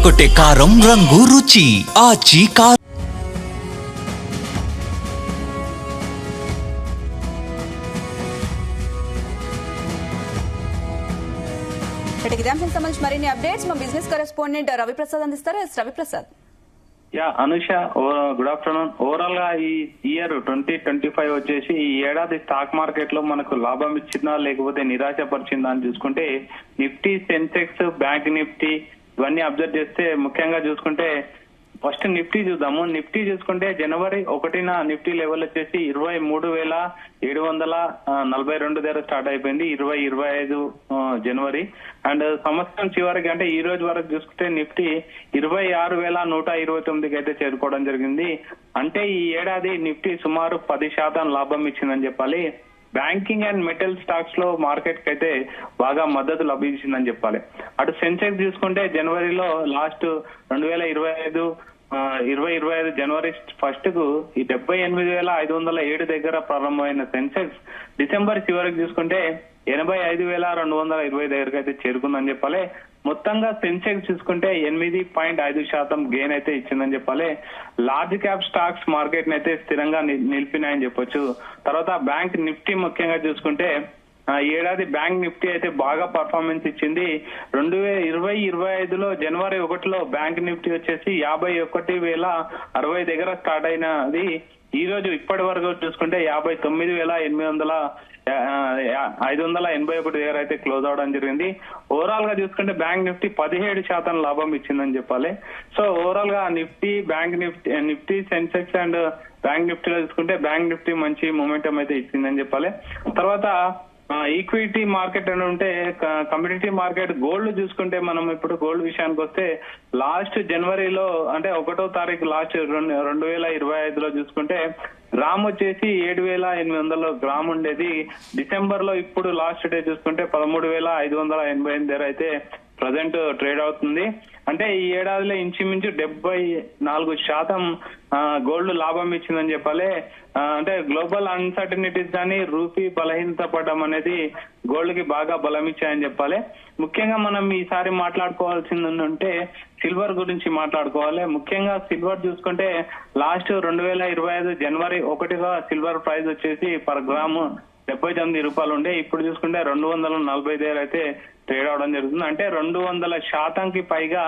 ఒకటే కారం రంగు రుచి ఆచి కారం. సంబంధించి మరిన్ని అప్డేట్స్ మా బిజినెస్ కరెస్పాండెంట్ రవిప్రసాద్ అందిస్తారు. Ravi Prasad. Anusha, good afternoon. Overall గా ఈ ఇయర్ 2025 వచ్చేసి ఈ ఏడాది స్టాక్ మార్కెట్ లో మనకు లాభం ఇచ్చిందా లేకపోతే నిరాశపరిచిందా అని చూసుకుంటే నిఫ్టీ, సెన్సెక్స్, బ్యాంక్ నిఫ్టీ ఇవన్నీ అబ్జర్వ్ చేస్తే ముఖ్యంగా చూసుకుంటే ఫస్ట్ నిఫ్టీ చూద్దాము. నిఫ్టీ చూసుకుంటే జనవరి 1న నిఫ్టీ లెవెల్ వచ్చేసి 23,742 దగ్గర స్టార్ట్ అయిపోయింది 2025 జనవరి. అండ్ సంవత్సరం చివరికి అంటే ఈ రోజు వరకు చూసుకుంటే నిఫ్టీ 26,129కి అయితే చేరుకోవడం జరిగింది. అంటే ఈ ఏడాది నిఫ్టీ సుమారు 10% లాభం ఇచ్చిందని చెప్పాలి. బ్యాంకింగ్ అండ్ మెటల్ స్టాక్స్ లో మార్కెట్ కి అయితే బాగా మద్దతు లభించిందని చెప్పాలి. అటు సెన్సెక్స్ చూసుకుంటే జనవరిలో లాస్ట్ 2025 జనవరి 1 కు ఈ 78,507 దగ్గర ప్రారంభమైన సెన్సెక్స్ డిసెంబర్ చివరికి చూసుకుంటే 85,220 దగ్గరకు అయితే చేరుకుందని చెప్పాలి. మొత్తంగా సెన్సెక్స్ చూసుకుంటే 8.5% గెయిన్ అయితే ఇచ్చిందని చెప్పాలి. లార్జ్ క్యాప్ స్టాక్స్ మార్కెట్ ని అయితే స్థిరంగా నిలిపినాయని చెప్పొచ్చు. తర్వాత బ్యాంక్ నిఫ్టీ ముఖ్యంగా చూసుకుంటే ఏడాది బ్యాంక్ నిఫ్టీ అయితే బాగా పర్ఫార్మెన్స్ ఇచ్చింది. 2025లో జనవరి 1లో బ్యాంక్ నిఫ్టీ వచ్చేసి 51,060 దగ్గర స్టార్ట్ అయినది ఈ రోజు ఇప్పటి వరకు చూసుకుంటే 59,581 దగ్గర అయితే క్లోజ్ అవడం జరిగింది. ఓవరాల్ గా చూసుకుంటే బ్యాంక్ నిఫ్టీ 17% లాభం ఇచ్చిందని చెప్పాలి. సో ఓవరాల్ గా Nifty, bank Nifty, Sensex and bank నిఫ్టీలో చూసుకుంటే బ్యాంక్ నిఫ్టీ మంచి మొమెంటం అయితే ఇచ్చిందని చెప్పాలి. తర్వాత ఈక్విటీ మార్కెట్ అని ఉంటే కమ్యూనిటీ మార్కెట్ గోల్డ్ చూసుకుంటే మనం ఇప్పుడు గోల్డ్ విషయానికి వస్తే లాస్ట్ జనవరిలో అంటే 1వ తారీఖు లాస్ట్ 2025లో చూసుకుంటే గ్రామ్ వచ్చేసి 7,800 గ్రామ్ ఉండేది. డిసెంబర్ లో ఇప్పుడు లాస్ట్ డే చూసుకుంటే 13,588 దగ్గర అయితే ప్రజెంట్ ట్రేడ్ అవుతుంది. అంటే ఈ ఏడాదిలో ఇంచుమించు 74% గోల్డ్ లాభం ఇచ్చిందని చెప్పాలి. అంటే గ్లోబల్ అన్సర్టనిటీస్ కానీ రూపీ బలహీనత పడడం అనేది గోల్డ్ కి బాగా బలం ఇచ్చాయని చెప్పాలి. ముఖ్యంగా మనం ఈసారి మాట్లాడుకోవాల్సింది అంటే సిల్వర్ గురించి మాట్లాడుకోవాలి. ముఖ్యంగా సిల్వర్ చూసుకుంటే లాస్ట్ 2025 జనవరి 1గా సిల్వర్ ప్రైస్ వచ్చేసి పర్ గ్రాము 79 రూపాయలు ఉండే. ఇప్పుడు చూసుకుంటే 240 దగ్గర అయితే ట్రేడ్ అవడం జరుగుతుంది. అంటే 200%కి పైగా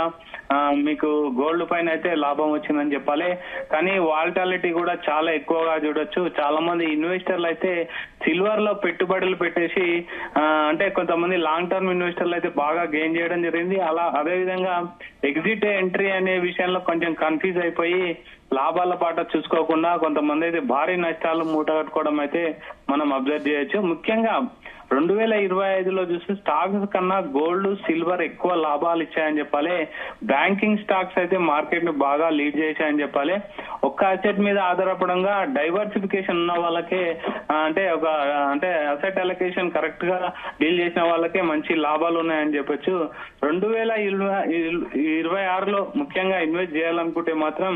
మీకు గోల్డ్ పైన అయితే లాభం వచ్చిందని చెప్పాలి. కానీ వాల్టాలిటీ కూడా చాలా ఎక్కువగా చూడొచ్చు. చాలా మంది ఇన్వెస్టర్లు అయితే సిల్వర్ లో పెట్టుబడులు పెట్టేసి అంటే కొంతమంది లాంగ్ టర్మ్ ఇన్వెస్టర్లు అయితే బాగా గెయిన్ చేయడం జరిగింది. అదే విధంగా ఎగ్జిట్ ఎంట్రీ అనే విషయంలో కొంచెం కన్ఫ్యూజ్ అయిపోయి లాభాల పాట చూసుకోకుండా కొంతమంది అయితే భారీ నష్టాలు మూటగట్టుకోవడం అయితే మనం అబ్జర్వ్ చేయొచ్చు. ముఖ్యంగా 2025లో చూస్తే స్టాక్స్ కన్నా గోల్డ్, సిల్వర్ ఎక్కువ లాభాలు ఇచ్చాయని చెప్పాలి. బ్యాంకింగ్ స్టాక్స్ అయితే మార్కెట్ ను బాగా లీడ్ చేశాయని చెప్పాలి. ఒక్క అసెట్ మీద ఆధారపడంగా డైవర్సిఫికేషన్ ఉన్న వాళ్ళకే అంటే అసెట్ అలొకేషన్ కరెక్ట్ గా డీల్ చేసిన వాళ్ళకే మంచి లాభాలు ఉన్నాయని చెప్పొచ్చు. 2026లో ముఖ్యంగా ఇన్వెస్ట్ చేయాలనుకుంటే మాత్రం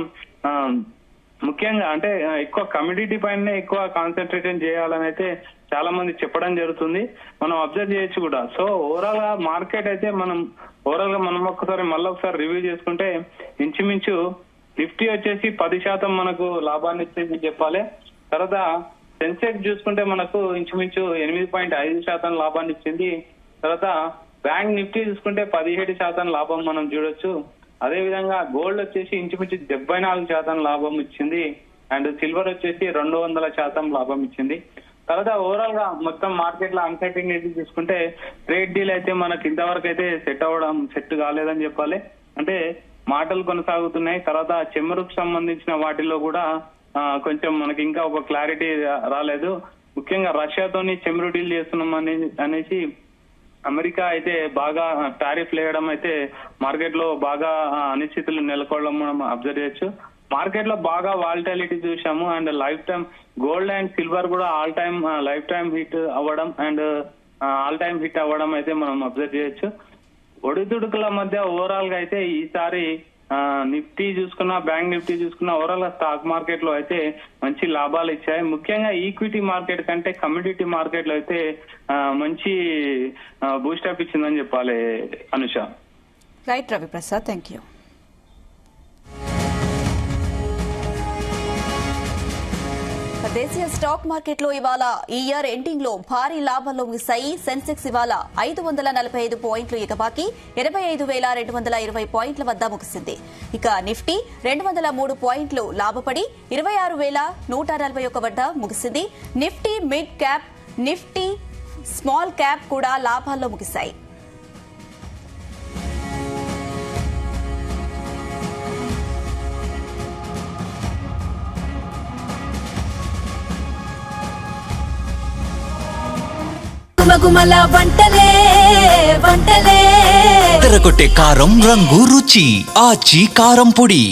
ముఖ్యంగా అంటే ఎక్కువ కమ్యూడిటీ పైన ఎక్కువ కాన్సన్ట్రేషన్ చేయాలని అయితే చాలా మంది చెప్పడం జరుగుతుంది. మనం అబ్జర్వ్ చేయొచ్చు కూడా. సో ఓవరాల్ గా మార్కెట్ అయితే మనం ఒకసారి రివ్యూ చేసుకుంటే ఇంచుమించు నిఫ్టీ వచ్చేసి 10% మనకు లాభాన్ని ఇచ్చింది చెప్పాలి. తర్వాత సెన్సెక్స్ చూసుకుంటే మనకు ఇంచుమించు 8.5% లాభాన్ని ఇచ్చింది. తర్వాత బ్యాంక్ నిఫ్టీ చూసుకుంటే 17% లాభం మనం చూడొచ్చు. అదే విధంగా గోల్డ్ వచ్చేసి ఇంచుమించు 74% లాభం ఇచ్చింది. అండ్ సిల్వర్ వచ్చేసి 200% లాభం ఇచ్చింది. తర్వాత ఓవరాల్ గా మొత్తం మార్కెట్ లో అన్సర్టనిటీ చూసుకుంటే ట్రేడ్ డీల్ అయితే మనకి ఇంతవరకు అయితే సెట్ కాలేదని చెప్పాలి. అంటే మాటలు కొనసాగుతున్నాయి. తర్వాత చెమ్మరుకు సంబంధించిన వాటిలో కూడా కొంచెం మనకి ఇంకా ఒక క్లారిటీ రాలేదు. ముఖ్యంగా రష్యాతోని చెమ్మరు డీల్ చేస్తున్నాం అనేసి అమెరికా అయితే బాగా టారిఫ్ వేయడం అయితే మార్కెట్ లో బాగా అనిశ్చితులు నెలకొనడం మనం అబ్జర్వ్ చేయొచ్చు. మార్కెట్ లో బాగా వాలటాలిటీ చూసాము. And life time gold and silver కూడా లైఫ్ టైం హిట్ అవ్వడం అండ్ ఆల్ టైమ్ హిట్ అవ్వడం అయితే మనం అబ్జర్వ్ చేయొచ్చు. ఒడిదుడుకుల మధ్య ఓవరాల్ గా అయితే ఈసారి నిఫ్టీ చూసుకున్నా, బ్యాంక్ నిఫ్టీ చూసుకున్నా ఓవరాల్ గా స్టాక్ మార్కెట్ లో అయితే మంచి లాభాలు ఇచ్చాయి. ముఖ్యంగా ఈక్విటీ మార్కెట్ కంటే కమ్యూడిటీ మార్కెట్ లో అయితే మంచి బూస్టప్ ఇచ్చిందని చెప్పాలి Anusha. Right Ravi Prasad, thank you. దేశీయ స్టాక్ మార్కెట్లో ఇవాళ ఈ ఇయర్ ఎండింగ్ లో భారీ లాభాల్లో ముగిశాయి. సెన్సెక్స్ ఇవాళ 545 పాయింట్లు ఎగబాకి 25,220 పాయింట్ల వద్ద ముగిసింది. ఇక నిఫ్టీ 203 పాయింట్లు లాభపడి 26,141 వద్ద ముగిసింది. Nifty mid cap, Nifty small cap కూడా లాభాల్లో ముగిశాయి. గుమగుమల వంటలే వంటలే తెరకొట్టే కారం రంగు రుచి ఆచి కారం పొడి.